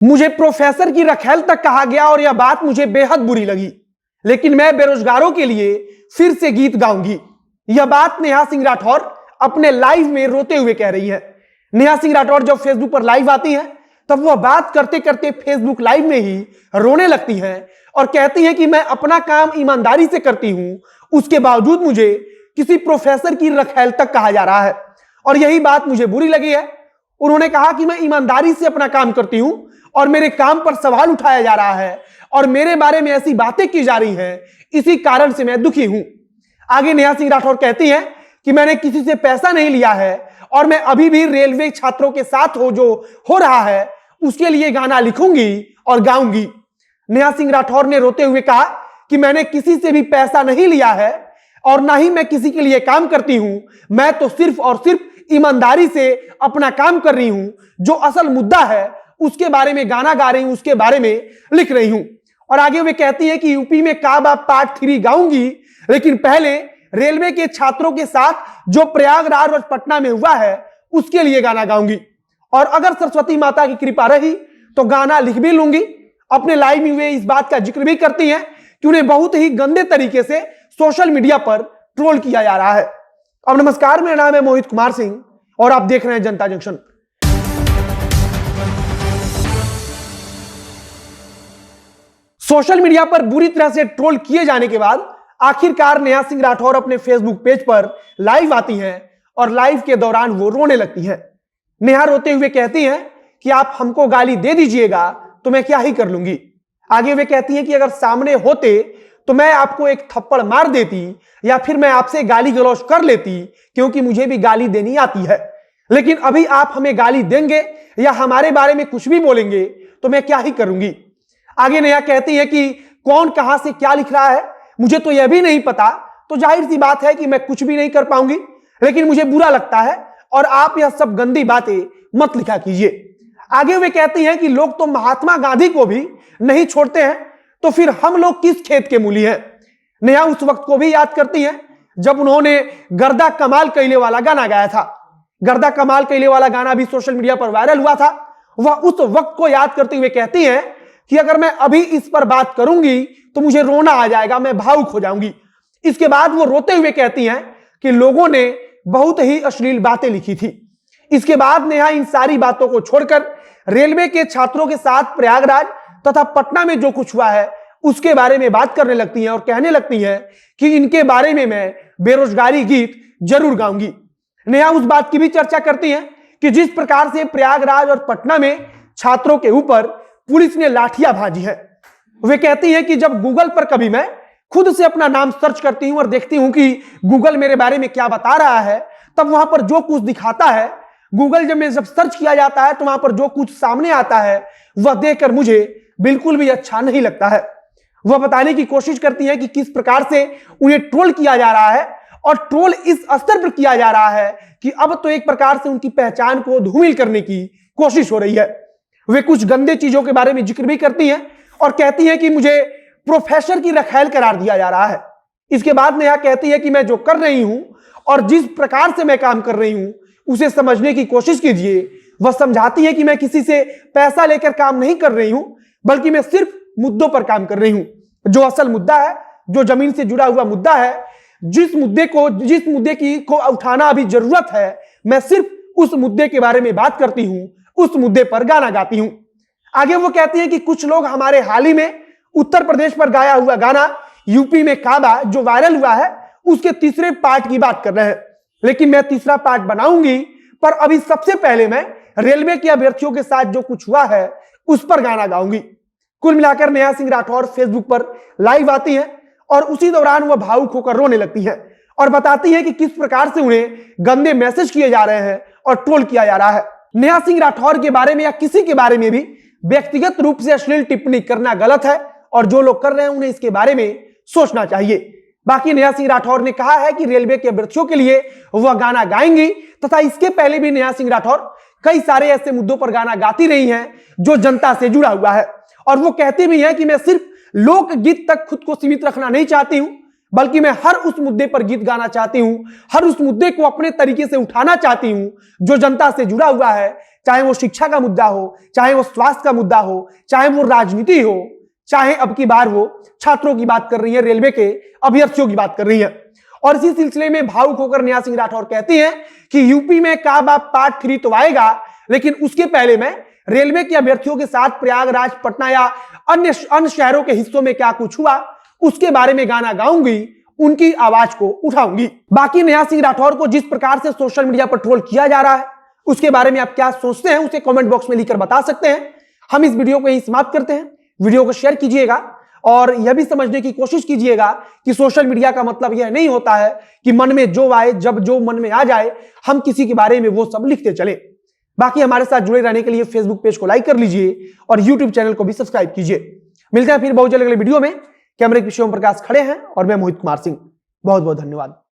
मुझे प्रोफेसर की रखेल तक कहा गया और यह बात मुझे बेहद बुरी लगी, लेकिन मैं बेरोजगारों के लिए फिर से गीत गाऊंगी। यह बात नेहा सिंह राठौर अपने लाइव में रोते हुए कह रही है। नेहा सिंह राठौर जब फेसबुक पर लाइव आती हैं तब वह बात करते करते फेसबुक लाइव में ही रोने लगती हैं और कहती हैं कि मैं अपना काम ईमानदारी से करती हूं, उसके बावजूद मुझे किसी प्रोफेसर की रखेल तक कहा जा रहा है और यही बात मुझे बुरी लगी है। उन्होंने कहा कि मैं ईमानदारी से अपना काम करती हूं और मेरे काम पर सवाल उठाया जा रहा है और मेरे बारे में ऐसी बातें की जा रही हैं, इसी कारण से मैं दुखी हूं। आगे नेहा सिंह राठौर कहती हैं कि मैंने किसी से पैसा नहीं लिया है और मैं अभी भी रेलवे छात्रों के साथ जो हो रहा है उसके लिए गाना लिखूंगी और गाऊंगी। नेहा सिंह राठौर ने रोते हुए कहा कि मैंने किसी से भी पैसा नहीं लिया है और ना ही मैं किसी के लिए काम करती हूं, मैं तो सिर्फ और सिर्फ ईमानदारी से अपना काम कर रही हूं। जो असल मुद्दा है उसके बारे में गाना गा रही हूं, उसके बारे में लिख रही हूं। और आगे वे कहती है कि यूपी में काबा पार्ट 3 गाऊंगी, लेकिन पहले रेलवे के छात्रों के साथ जो प्रयागराज और पटना में हुआ है उसके लिए गाना गाऊंगी और अगर सरस्वती माता की कृपा रही तो गाना लिख भी लूंगी। अपने लाइव में वे इस बात का जिक्र भी करती हैं कि उन्हें बहुत ही गंदे तरीके से सोशल मीडिया पर ट्रोल किया जा रहा है। अब नमस्कार, मेरा नाम है मोहित कुमार सिंह और आप देख रहे हैं जनता जंक्शन। सोशल मीडिया पर बुरी तरह से ट्रोल किए जाने के बाद आखिरकार नेहा सिंह राठौर अपने फेसबुक पेज पर लाइव आती हैं और लाइव के दौरान वो रोने लगती हैं। नेहा रोते हुए कहती हैं कि आप हमको गाली दे दीजिएगा तो मैं क्या ही कर लूंगी। आगे वे कहती हैं कि अगर सामने होते तो मैं आपको एक थप्पड़ मार देती या फिर मैं आपसे गाली गलौज कर लेती, क्योंकि मुझे भी गाली देनी आती है। लेकिन अभी आप हमें गाली देंगे या हमारे बारे में कुछ भी बोलेंगे तो मैं क्या ही करूंगी। आगे नेहा कहती है कि कौन कहां से क्या लिख रहा है मुझे तो यह भी नहीं पता, तो जाहिर सी बात है कि मैं कुछ भी नहीं कर पाऊंगी, लेकिन मुझे बुरा लगता है और आप यह सब गंदी बातें मत लिखा कीजिए। आगे वे कहती हैं कि लोग तो महात्मा गांधी को भी नहीं छोड़ते हैं, तो फिर हम लोग किस खेत के मूली हैं। नेहा उस वक्त को भी याद करती हैं जब उन्होंने गर्दा कमाल कैले वाला गाना गाया था। गर्दा कमाल कैले वाला गाना भी सोशल मीडिया पर वायरल हुआ था। वह उस वक्त को याद करते हुए कहती हैं कि अगर मैं अभी इस पर बात करूंगी तो मुझे रोना आ जाएगा, मैं भावुक हो जाऊंगी। इसके बाद वो रोते हुए कहती हैं कि लोगों ने बहुत ही अश्लील बातें लिखी थी। इसके बाद नेहा इन सारी बातों को छोड़कर रेलवे के छात्रों के साथ प्रयागराज तथा पटना में जो कुछ हुआ है उसके बारे में बात करने लगती हैं और कहने लगती हैं कि इनके बारे में मैं बेरोजगारी गीत जरूर गाऊंगी। नेहा उस बात की भी चर्चा करती हैं कि जिस प्रकार से प्रयागराज और पटना में छात्रों के ऊपर पुलिस ने लाठियां भाजी है। वे कहती हैं कि जब गूगल पर कभी मैं खुद से अपना नाम सर्च करती हूं और देखती हूं कि गूगल मेरे बारे में क्या बता रहा है, तब वहां पर जो कुछ दिखाता है, गूगल जब सर्च किया जाता है तो वहां पर जो कुछ सामने आता है वह देखकर मुझे बिल्कुल भी अच्छा नहीं लगता है। वह बताने की कोशिश करती है कि किस प्रकार से उन्हें ट्रोल किया जा रहा है और ट्रोल इस स्तर पर किया जा रहा है कि अब तो एक प्रकार से उनकी पहचान को धूमिल करने की कोशिश हो रही है। वे कुछ गंदे चीजों के बारे में जिक्र भी करती हैं और कहती हैं कि मुझे प्रोफेसर की रखेल करार दिया जा रहा है। इसके बाद नेहा कहती है कि मैं जो कर रही हूं और जिस प्रकार से मैं काम कर रही हूं उसे समझने की कोशिश कीजिए। वह समझाती है कि मैं किसी से पैसा लेकर काम नहीं कर रही हूं, बल्कि मैं सिर्फ मुद्दों पर काम कर रही हूं। जो असल मुद्दा है, जो जमीन से जुड़ा हुआ मुद्दा है, जिस मुद्दे को उठाना अभी जरूरत है, मैं सिर्फ उस मुद्दे के बारे में बात करती हूं, उस मुद्दे पर गाना गाती हूं। आगे वो कहती हैं कि कुछ लोग हमारे हाल ही में उत्तर प्रदेश पर गाया हुआ गाना यूपी में काबा जो वायरल हुआ है उसके तीसरे पार्ट की बात कर रहे हैं, लेकिन मैं तीसरा पार्ट बनाऊंगी, पर अभी सबसे पहले मैं रेलवे के अभ्यर्थियों के साथ जो कुछ हुआ है उस पर गाना गाऊंगी। कुल मिलाकर नेहा सिंह राठौर फेसबुक पर लाइव आती हैं और उसी दौरान वह भावुक होकर रोने लगती हैं और बताती हैं कि किस प्रकार से उन्हें गंदे मैसेज किए जा रहे हैं और ट्रोल किया जा रहा है। नेहा सिंह राठौर के बारे में या किसी के बारे में भी व्यक्तिगत रूप से अश्लील टिप्पणी करना गलत है और जो लोग कर रहे हैं उन्हें इसके बारे में सोचना चाहिए। बाकी नेहा सिंह राठौर ने कहा है कि रेलवे के अभ्यर्थियों के लिए वह गाना गाएंगी तथा इसके पहले भी नेहा सिंह राठौर कई सारे ऐसे मुद्दों पर गाना गाती रही हैं जो जनता से जुड़ा हुआ है और वो कहती भी है कि मैं सिर्फ लोकगीत तक खुद को सीमित रखना नहीं चाहती हूं, बल्कि मैं हर उस मुद्दे पर गीत गाना चाहती हूं, हर उस मुद्दे को अपने तरीके से उठाना चाहती हूं जो जनता से जुड़ा हुआ है, चाहे वो शिक्षा का मुद्दा हो, चाहे वो स्वास्थ्य का मुद्दा हो, चाहे वो राजनीति हो, चाहे अब की बार वो छात्रों की बात कर रही है, रेलवे के अभ्यर्थियों की बात कर रही है। और इसी सिलसिले में भावुक होकर नेहा सिंह राठौर कहती हैं कि यूपी में का बाप पार्ट 3 तो आएगा, लेकिन उसके पहले मैं रेलवे के अभ्यर्थियों के साथ प्रयागराज, पटना या अन्य शहरों के हिस्सों में क्या कुछ हुआ उसके बारे में गाना गाऊंगी, उनकी आवाज को उठाऊंगी। बाकी नेहा सिंह राठौर को जिस प्रकार से सोशल मीडिया पर ट्रोल किया जा रहा है उसके बारे में आप क्या सोचते हैं उसे कमेंट बॉक्स में लिखकर बता सकते हैं। हम इस वीडियो को यहीं समाप्त करते हैं। वीडियो को शेयर कीजिएगा और यह भी समझने की कोशिश कीजिएगा कि सोशल मीडिया का मतलब यह नहीं होता है कि मन में जो आए, जब जो मन में आ जाए हम किसी के बारे में वो सब लिखते चले। बाकी हमारे साथ जुड़े रहने के लिए फेसबुक पेज को लाइक कर लीजिए और यूट्यूब चैनल को भी सब्सक्राइब कीजिए। मिलते हैं फिर बहुत जल्द अगले वीडियो में। कैमरे के पीछे ओम प्रकाश खड़े हैं और मैं मोहित कुमार सिंह। बहुत बहुत धन्यवाद।